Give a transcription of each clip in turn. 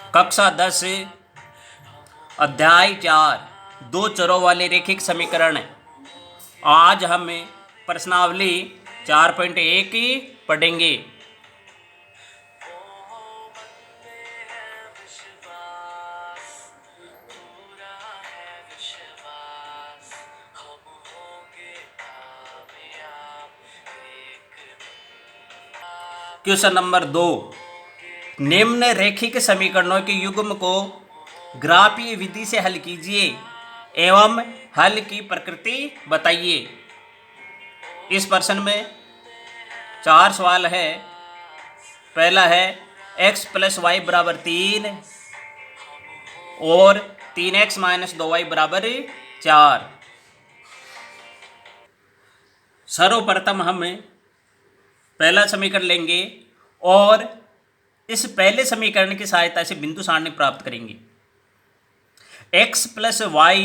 कक्षा 10 अध्याय 4 दो चरों वाले रैखिक समीकरण। आज हम प्रश्नावली 4.1 पढ़ेंगे। क्वेश्चन नंबर 2, निम्न रैखिक समीकरणों के युग्म को ग्राफीय विधि से हल कीजिए एवं हल की प्रकृति बताइए। इस प्रश्न में 4 सवाल है। पहला है x + y = 3 और 3x - 2y = 4। सर्वप्रथम हम पहला समीकरण लेंगे और इस पहले समीकरण की सहायता से बिंदु सारणी प्राप्त करेंगे। x + y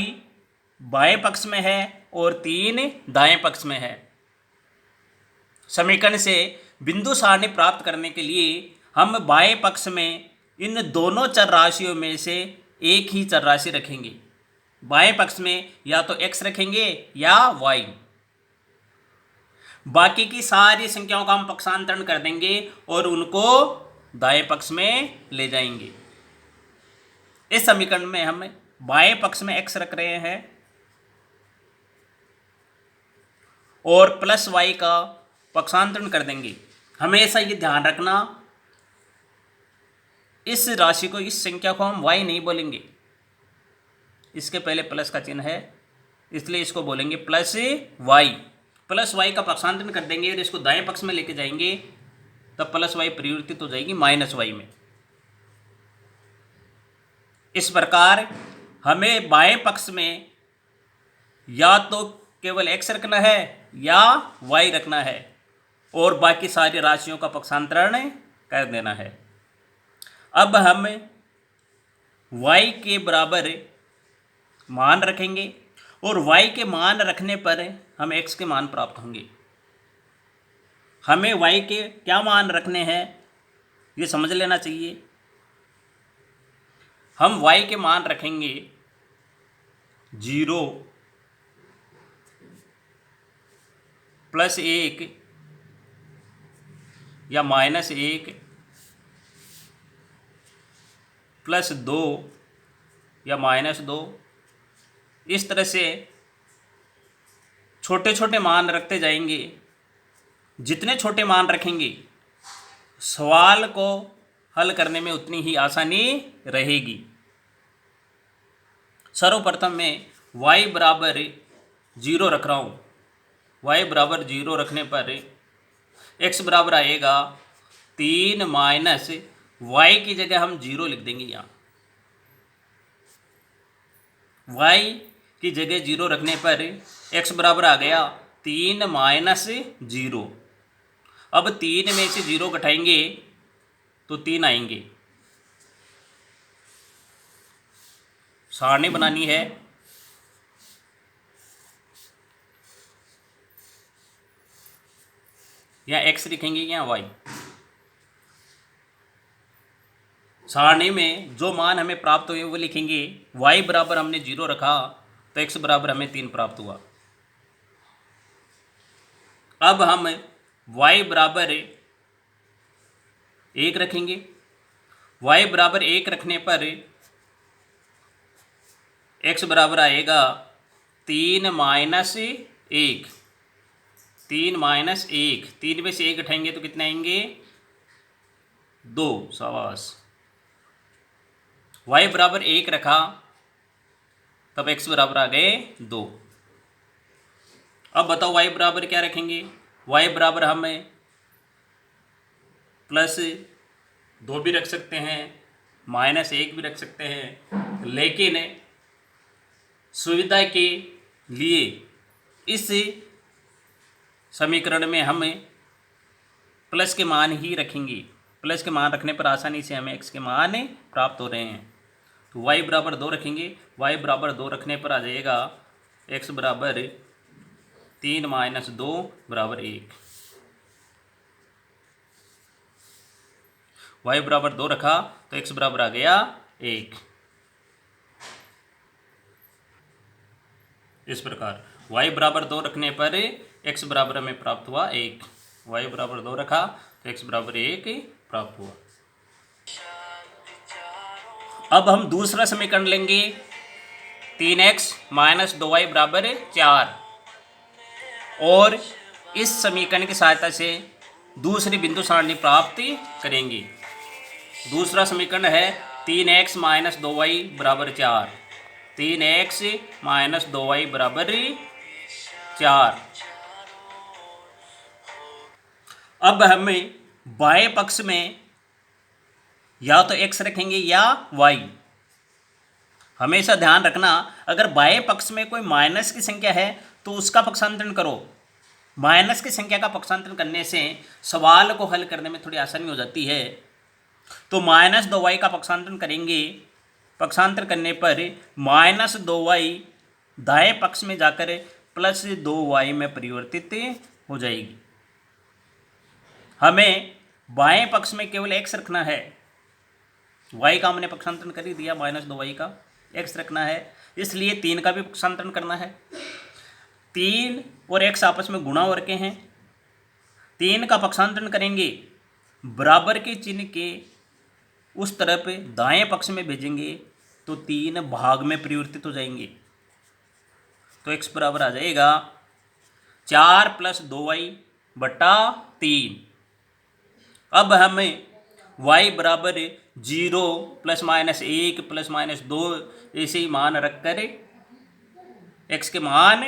बाएं पक्ष में है और 3 दाएं पक्ष में है। समीकरण से बिंदु सारणी प्राप्त करने के लिए हम बाएं पक्ष में इन दोनों चर राशियों में से एक ही चर राशि रखेंगे। बाएं पक्ष में या तो x रखेंगे या y। बाकी की सारी संख्याओं का हम पक्षांतरण कर देंगे और उनको दाएं पक्ष में ले जाएंगे। इस समीकरण में हम बाएं पक्ष में x रख रहे हैं और +y का पक्षांतरण कर देंगे। हमेशा ये ध्यान रखना, इस राशि को, इस संख्या को हम y नहीं बोलेंगे। इसके पहले प्लस का चिन्ह है, इसलिए इसको बोलेंगे +y। +y का पक्षांतरण कर देंगे और इसको दाएं पक्ष में लेके जाएंगे, तब +y परिवर्तित हो जाएगी -y में। इस प्रकार हमें बाएं पक्ष में या तो केवल x रखना है या y रखना है और बाकी सारी राशियों का पक्षांतरण कर देना है। अब हम y के बराबर मान रखेंगे और y के मान रखने पर हम x के मान प्राप्त होंगे। हमें y के क्या मान रखने हैं ये समझ लेना चाहिए। हम y के मान रखेंगे 0 +1 या -1 +2 या -2। इस तरह से छोटे छोटे मान रखते जाएंगे। जितने छोटे मान रखेंगे सवाल को हल करने में उतनी ही आसानी रहेगी। सर्वप्रथम मैं y = 0 रख रहा हूँ। y = 0 रखने पर x बराबर आएगा 3 - y की जगह हम 0 लिख देंगे। यहाँ y की जगह 0 रखने पर x बराबर आ गया 3 - 0। अब 3 में से 0 घटाएंगे तो 3 आएंगे। सारणी बनानी है। यहाँ x लिखेंगे, यहाँ y। सारणी में जो मान हमें प्राप्त हुए वो लिखेंगे। y बराबर हमने 0 रखा तो x बराबर हमें 3 प्राप्त हुआ। अब हम y बराबर 1 रखेंगे। y बराबर 1 रखने पर x बराबर आएगा 3 - 1। 3 - 1, 3 में से 1 घटाएंगे तो कितने आएंगे? 2। शाबाश। y बराबर 1 रखा तब x बराबर आ गए 2। अब बताओ y बराबर क्या रखेंगे? y बराबर हम +2 भी रख सकते हैं, -1 भी रख सकते हैं, लेकिन सुविधा के लिए इस समीकरण में हम प्लस के मान ही रखेंगे। प्लस के मान रखने पर आसानी से हमें x के मान प्राप्त हो रहे हैं। तो y बराबर 2 रखेंगे। y बराबर 2 रखने पर आ जाएगा x बराबर 3 - 2 = 1। y बराबर 2 रखा तो x बराबर आ गया 1। इस प्रकार y बराबर 2 रखने पर x बराबर हमें प्राप्त हुआ 1। y बराबर 2 रखा तो x बराबर 1 प्राप्त हुआ। अब हम दूसरा समीकरण लेंगे 3x माइनस 2y बराबर 4 और इस समीकरण की सहायता से दूसरी बिंदु सारणी प्राप्त करेंगे। दूसरा समीकरण है 3x माइनस 2y बराबर 4। 3x माइनस 2y बराबर 4। अब हमें बाएं पक्ष में या तो x रखेंगे या y। हमेशा ध्यान रखना, अगर बाएं पक्ष में कोई माइनस की संख्या है तो उसका पक्षांतरण करो। माइनस की संख्या का पक्षांतरण करने से सवाल को हल करने में थोड़ी आसानी हो जाती है। तो माइनस 2y का पक्षांतरण करेंगे। पक्षांतर करने पर माइनस 2y दाएं पक्ष में जाकर प्लस 2y में परिवर्तित हो जाएगी। हमें बाएं पक्ष में केवल x रखना है। y का हमने पक्षांतरण कर ही दिया, माइनस 2y का x रखना है, इसलिए 3 का भी पक्षांतरण करना है। 3 और x आपस में गुणा हो रखे हैं। 3 का पक्षांतरण करेंगे, बराबर के चिन्ह के उस तरफ दाएं पक्ष में भेजेंगे तो 3 भाग में परिवर्तित हो जाएंगे। तो x बराबर आ जाएगा 4 प्लस 2y बटा 3। अब हमें y बराबर 0 प्लस माइनस 1 प्लस माइनस 2 ऐसे ही मान रखकर x के मान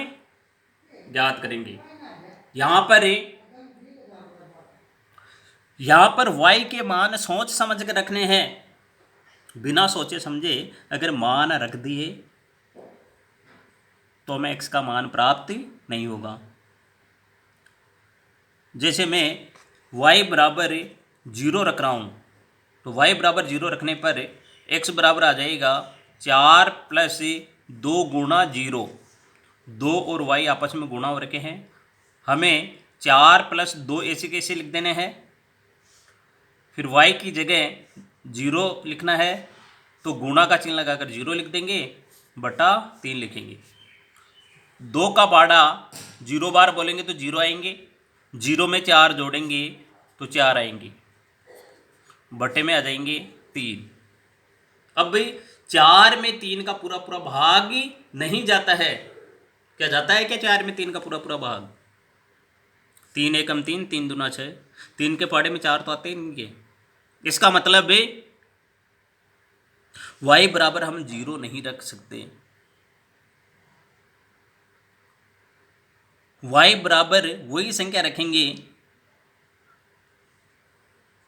ज्ञात करेंगे। यहाँ पर y के मान सोच समझ कर रखने हैं। बिना सोचे समझे अगर मान रख दिए तो हमें x का मान प्राप्त नहीं होगा। जैसे मैं y बराबर 0 रख रहा हूँ तो y बराबर 0 रखने पर x बराबर आ जाएगा 4 प्लस 2 गुणा 0। 2 और y आपस में गुणा हो रखे हैं। हमें 4 प्लस 2 ऐसे कैसे लिख देने हैं, फिर y की जगह 0 लिखना है तो गुणा का चिन्ह लगाकर 0 लिख देंगे, बटा 3 लिखेंगे। 2 का बाड़ा 0 बार बोलेंगे तो 0 आएंगे, 0 में 4 जोड़ेंगे तो 4 आएंगे, बटे में आ जाएंगे 3। अब 4 में 3 का पूरा पूरा भाग नहीं जाता है। क्या जाता है क्या 4 में 3 का पूरा पूरा भाग? 3 एकम 3, 3 दूना 6। 3 के पाड़े में 4 तो आते ही नहीं है। इसका मतलब y बराबर हम 0 नहीं रख सकते। y बराबर वही संख्या रखेंगे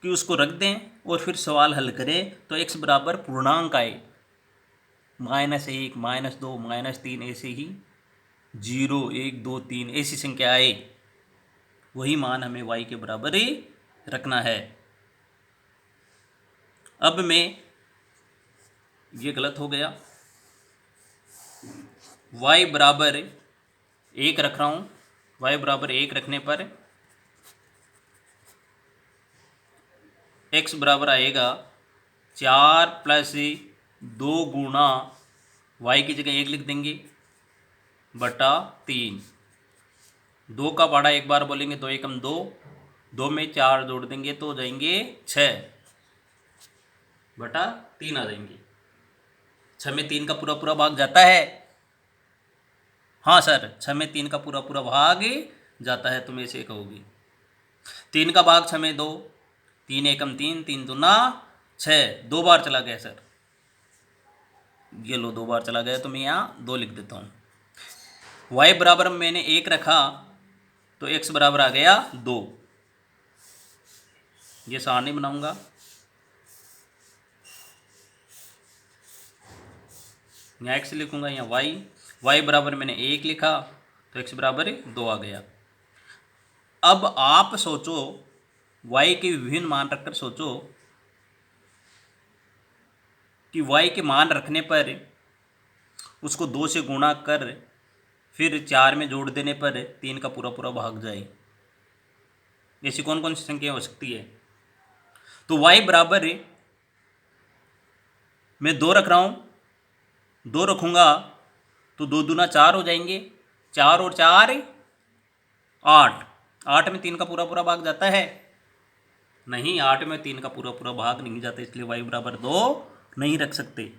कि उसको रख दें और फिर सवाल हल करें तो x बराबर पूर्णांक आए, -1 -2 -3 ऐसे ही 0 1 2 3 ऐसी संख्या आए, वही मान हमें y के बराबर ही रखना है। अब मैं ये गलत हो गया, y बराबर 1 रख रहा हूँ। y बराबर 1 रखने पर x बराबर आएगा 4 प्लस 2 गुणा y की जगह 1 लिख देंगे, बटा 3। 2 का बाड़ा एक बार बोलेंगे 2 एकम 2, 2 में 4 जोड़ देंगे तो हो जाएंगे 6, बटा 3 आ जाएंगे। 6 में 3 का पूरा पूरा भाग जाता है। हाँ सर, 6 में 3 का पूरा पूरा भाग जाता है, तुम ऐसे कहोगे। 3 का भाग 6 में 2, 3 एकम 3, 3 दूना 6, 2 बार चला गया सर। ये लो 2 बार चला गया तो मैं यहाँ 2 लिख देता हूँ। y बराबर मैंने 1 रखा तो x बराबर आ गया 2। ये सारणी बनाऊंगा, यहाँ x लिखूंगा, यहाँ y बराबर मैंने 1 लिखा तो x बराबर 2 आ गया। अब आप सोचो, y के विभिन्न मान रखकर सोचो कि y के मान रखने पर उसको 2 से गुणा कर फिर 4 में जोड़ देने पर 3 का पूरा पूरा भाग जाए। ऐसी कौन कौन सी संख्या हो सकती है? तो y बराबर मैं 2 रख रहा हूँ, 2 रखूँगा तो 2 दूना 4 हो जाएंगे, 4 और 4 8, 8 में 3 का पूरा पूरा भाग जाता है? नहीं, 8 में 3 का पूरा पूरा भाग नहीं जाता, इसलिए y बराबर 2 नहीं रख सकते।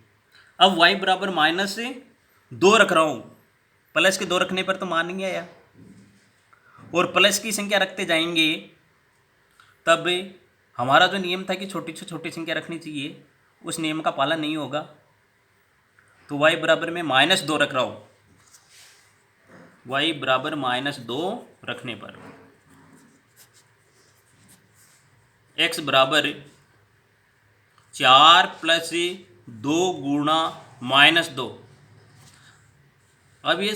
अब y बराबर -2 रख रहा हूँ, प्लस के 2 रखने पर तो मान नहीं आया, और प्लस की संख्या रखते जाएंगे तब हमारा जो नियम था कि छोटी से छोटी संख्या रखनी चाहिए, उस नियम का पालन नहीं होगा। तो y बराबर में -2 रख रहा हूँ, y बराबर -2 रखने पर x बराबर 4 + 2 गुणा -2। अब ये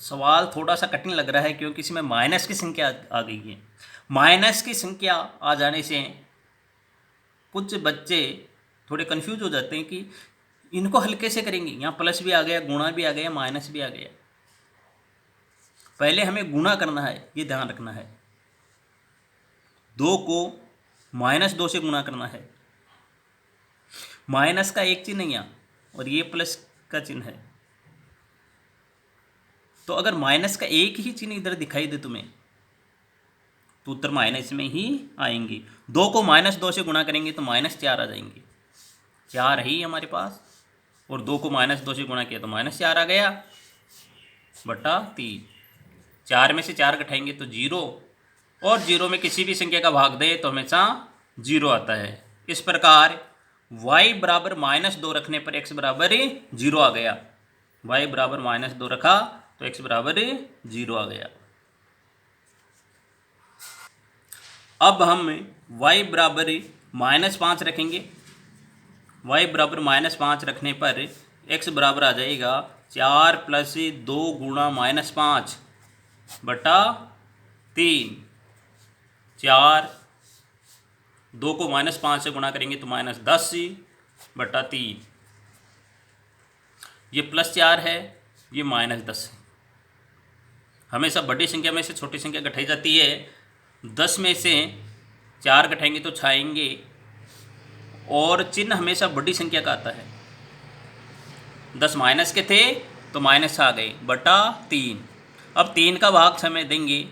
सवाल थोड़ा सा कठिन लग रहा है क्योंकि इसमें माइनस की संख्या आ गई है। माइनस की संख्या आ जाने से कुछ बच्चे थोड़े कंफ्यूज हो जाते हैं कि इनको हल कैसे करेंगे। यहाँ प्लस भी आ गया, गुणा भी आ गया, माइनस भी आ गया। पहले हमें गुणा करना है, ये ध्यान रखना है। 2 को -2 से गुणा करना है। माइनस का एक चिन्ह यहाँ और ये प्लस का चिन्ह है, तो अगर माइनस का एक ही चिन्ह इधर दिखाई दे तुम्हें तो उत्तर माइनस में ही आएंगे। 2 को -2 से गुणा करेंगे तो -4 आ जाएंगे। 4 है ही हमारे पास, और 2 को -2 से गुणा किया तो -4 आ गया बटा 3। 4 में से 4 घटाएंगे तो 0, और 0 में किसी भी संख्या का भाग दे तो हमेशा 0 आता है। इस प्रकार y बराबर -2 रखने पर x बराबर 0 आ गया। y बराबर -2 रखा तो x बराबर 0 आ गया। अब हम y बराबर -5 रखेंगे। y बराबर -5 रखने पर x बराबर आ जाएगा 4 + 2 गुणा -5 बटा 3। 4, 2 को -5 से गुणा करेंगे तो -10 बटा 3। ये +4 है, ये -10 है। हमेशा बड़ी संख्या में से छोटी संख्या घटाई जाती है। 10 में से 4 घटाएंगे तो 6 आएंगे, और चिन्ह हमेशा बड़ी संख्या का आता है। 10 माइनस के थे तो माइनस आ गए बटा 3। अब 3 का भाग 6 में देंगे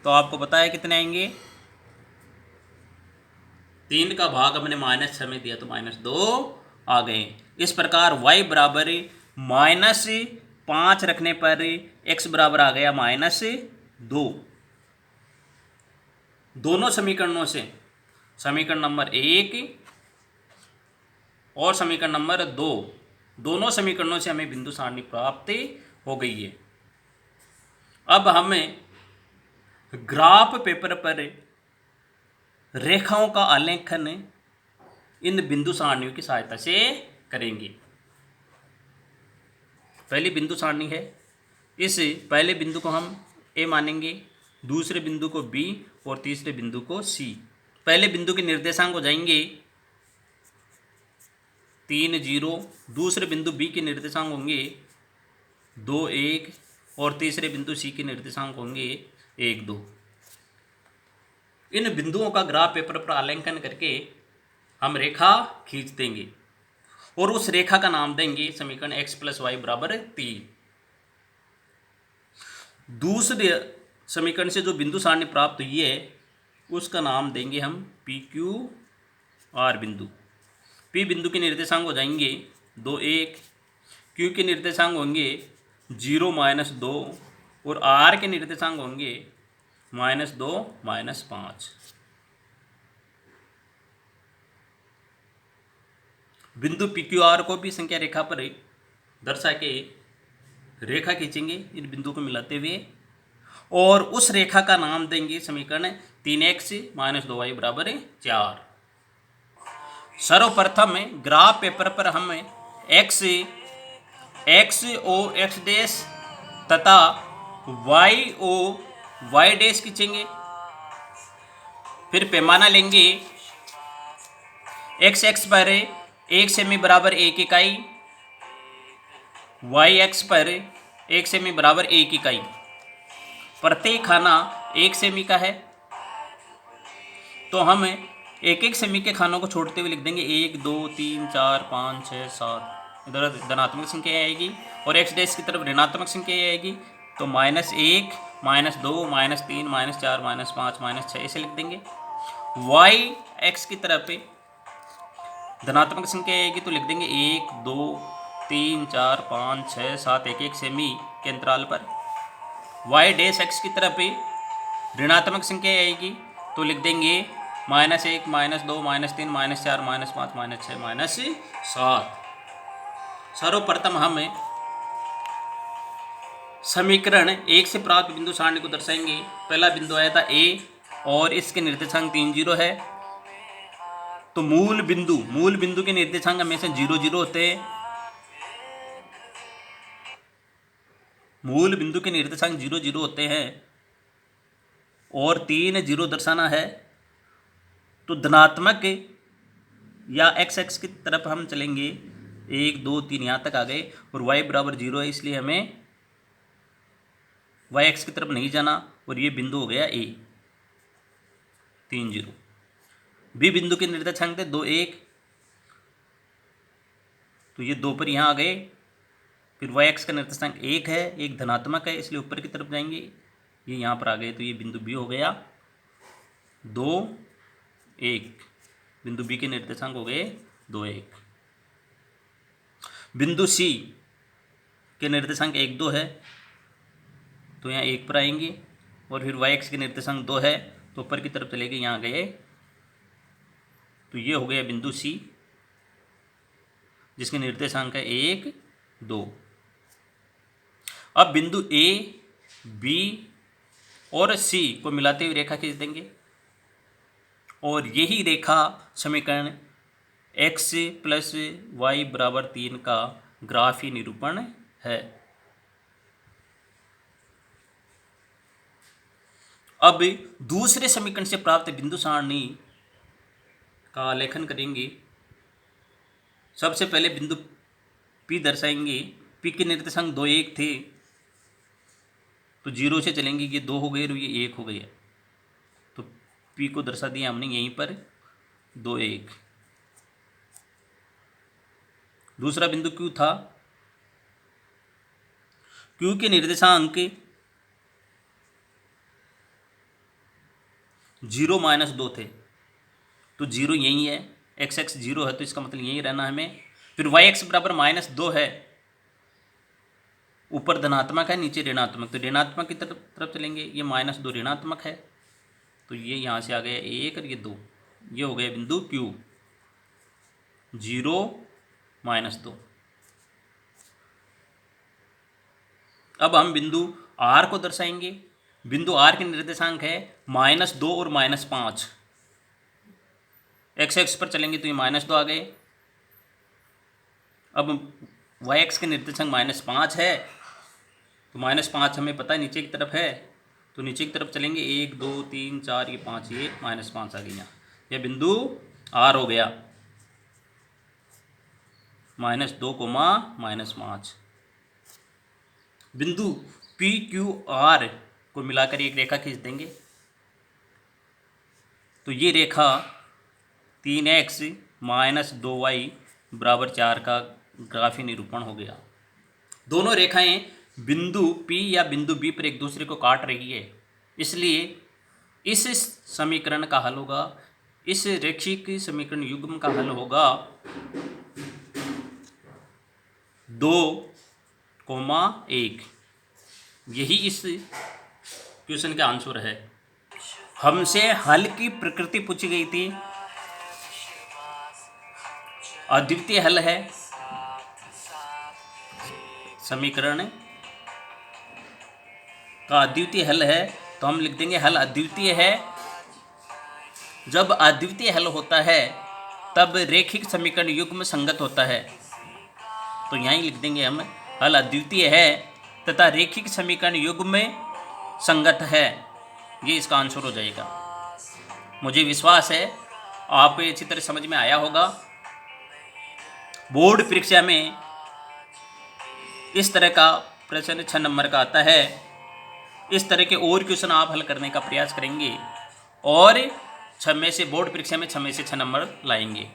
तो आपको पता है कितने आएंगे। 3 का भाग हमने -6 में दिया तो -2 आ गए। इस प्रकार y बराबर -5 रखने पर x बराबर आ गया -2। दोनों समीकरणों से, समीकरण नंबर 1 और समीकरण नंबर 2, दोनों समीकरणों से हमें बिंदु सारणी प्राप्त हो गई है। अब हमें ग्राफ पेपर पर रेखाओं का आलेखन इन बिंदु सारणियों की सहायता से करेंगे। पहली बिंदु सारणी है, इस पहले बिंदु को हम ए मानेंगे, दूसरे बिंदु को बी और तीसरे बिंदु को सी। पहले बिंदु के निर्देशांक हो जाएंगे 3 0, दूसरे बिंदु बी के निर्देशांक होंगे 2 1, और तीसरे बिंदु सी के निर्देशांक होंगे 1 2। इन बिंदुओं का ग्राफ पेपर पर आलेखन करके हम रेखा खींच देंगे और उस रेखा का नाम देंगे समीकरण x + y बराबर 3। दूसरे समीकरण से जो बिंदु सारणी प्राप्त हुई है उसका नाम देंगे हम पी क्यू आर बिंदु। पी बिंदु के निर्देशांक हो जाएंगे 2 1, क्यू के निर्देशांक होंगे 0 -2, और आर के निर्देशांक होंगे -2 -5। बिंदु पी क्यू आर को भी संख्या रेखा पर दर्शा के रेखा खींचेंगे इन बिंदु को मिलाते हुए, और उस रेखा का नाम देंगे समीकरण 3x - 2y बराबर 4। सर्वप्रथम ग्राफ पेपर पर हम x ओ x डैश तथा y ओ y डैश खींचेंगे। फिर पैमाना लेंगे, x पर 1 सेमी बराबर 1 इकाई, y पर 1 सेमी बराबर 1 इकाई। प्रत्येक खाना 1 सेमी का है तो हम एक एक सेमी के खानों को छोड़ते हुए लिख देंगे 1 2 3 4 5 6 7। इधर धनात्मक संख्या आएगी और एक्स डैश की तरफ ऋणात्मक संख्या आएगी, तो -1 -2 -3 -4 -5 -6 ऐसे लिख देंगे। वाई एक्स की तरफ धनात्मक संख्या आएगी तो लिख देंगे 1 2 3 4 5 6 7 एक एक सेमी के अंतराल पर। वाई डैश एक्स की तरफ ऋणात्मक संख्या आएगी तो लिख देंगे -1 -2 -3 -4 -5 -6 -7। सर्वप्रथम हम समीकरण 1 से प्राप्त बिंदु सारणी को दर्शाएंगे। पहला बिंदु आया था ए और इसके निर्देशांक 3 0 है, तो मूल बिंदु के निर्देशांक हमेशा 0 0 होते हैं। मूल बिंदु के निर्देशांक 0 0 होते हैं और 3 0 दर्शाना है, तो धनात्मक या एक्स एक्स की तरफ हम चलेंगे। 1 2 3 यहाँ तक आ गए और y बराबर 0 है, इसलिए हमें y एक्स की तरफ नहीं जाना और ये बिंदु हो गया ए 3 0। बी बिंदु के निर्देशांक थे 2 1, तो ये 2 पर यहाँ आ गए। फिर y एक्स का निर्देशांक 1 है, एक धनात्मक है इसलिए ऊपर की तरफ जाएंगे, ये यहाँ पर आ गए, तो ये बिंदु बी हो गया 2 1। बिंदु बी के निर्देशांक हो गए 2 1। बिंदु सी के निर्देशांक 1 2 है, तो यहाँ 1 पर आएंगे और फिर y एक्स के निर्देशांक 2 है तो ऊपर की तरफ चले गए, यहाँ गए, तो ये हो गया बिंदु सी जिसके निर्देशांक है 1 2। अब बिंदु ए बी और सी को मिलाते हुए रेखा खींच देंगे और यही रेखा समीकरण x + y = 3 का ग्राफीय निरूपण है। अब दूसरे समीकरण से प्राप्त बिंदु सारणी का आलेखन करेंगे। सबसे पहले बिंदु P दर्शाएंगे। P के निर्देशांक 2 1 थे, तो 0 से चलेंगे, ये 2 हो गए और ये 1 हो गया, तो P को दर्शा दिया हमने यहीं पर 2 1। दूसरा बिंदु Q था। Q के निर्देशांक 0 -2 थे, तो 0 यही है, x x 0 है तो इसका मतलब यही रहना हमें। फिर y x बराबर -2 है, ऊपर धनात्मक है नीचे ऋणात्मक, तो ऋणात्मक की तरफ चलेंगे, ये -2 ऋणात्मक है, तो ये यहाँ से आ गया 1 और ये 2, ये हो गया बिंदु Q 0 -2। अब हम बिंदु R को दर्शाएंगे। बिंदु R के निर्देशांक है -2 और -5। x एक्स पर चलेंगे तो ये -2 आ गए। अब y एक्स के निर्देशांक -5 है, तो -5 हमें पता है नीचे की तरफ है, तो नीचे की तरफ चलेंगे 1 2 3 4 ये 5, ये -5 आ गई यहाँ, यह बिंदु R हो गया -2, -5। बिंदु P Q R को मिलाकर एक रेखा खींच देंगे, तो ये रेखा 3x - 2y = 4 का ग्राफीय निरूपण हो गया। दोनों रेखाएं बिंदु P या बिंदु B पर एक दूसरे को काट रही है, इसलिए इस समीकरण का हल होगा, इस रैखिक समीकरण युग्म का हल होगा 2, 1। यही इस क्वेश्चन का आंसर है। हमसे हल की प्रकृति पूछी गई थी, अद्वितीय हल है समीकरण का, अद्वितीय हल है, तो हम लिख देंगे हल अद्वितीय है। जब अद्वितीय हल होता है तब रैखिक समीकरण युग्म संगत होता है, तो यहीं लिख देंगे हम हल अद्वितीय है तथा रैखिक समीकरण युग्म में संगत है, ये इसका आंसर हो जाएगा। मुझे विश्वास है आपको ये अच्छी तरह समझ में आया होगा। बोर्ड परीक्षा में इस तरह का प्रश्न 6 नंबर का आता है। इस तरह के और क्वेश्चन आप हल करने का प्रयास करेंगे और 6 में से बोर्ड परीक्षा में 6 में से 6 नंबर लाएंगे।